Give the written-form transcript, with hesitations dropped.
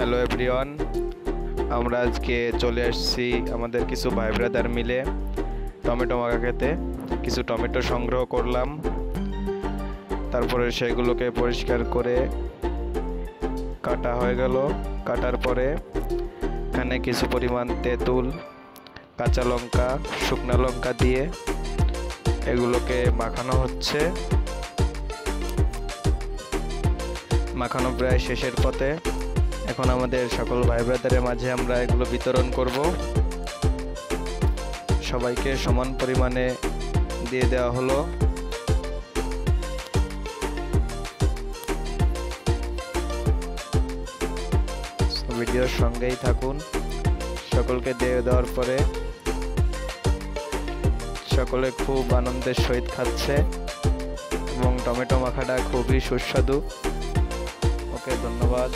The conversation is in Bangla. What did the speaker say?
হ্যালো এভরিওয়ান, আমরা আজকে চলে আসছি আমাদের কিছু ভাই ব্রাদার মিলে টমেটো মাখা খেতে। কিছু টমেটো সংগ্রহ করলাম, তারপরে সেগুলোকে পরিষ্কার করে কাটা হয়ে গেল। কাটার পরে এখানে কিছু পরিমাণ তেঁতুল, কাঁচা লঙ্কা, শুকনো লঙ্কা দিয়ে এগুলোকে মাখানো হচ্ছে। মাখানো প্রায় শেষের পথে। এখন আমাদের সকল ভাই ব্রাদারের মাঝে আমরা এগুলো বিতরণ করব। সবাইকে সমান পরিমাণে দিয়ে দেওয়া হলো। ভিডিওর সঙ্গেই থাকুন। সকলকে দিয়ে দেওয়ার পরে সকলে খুব আনন্দের সহিত খাচ্ছে এবং টমেটো মাখাটা খুবই সুস্বাদু। ওকে, ধন্যবাদ।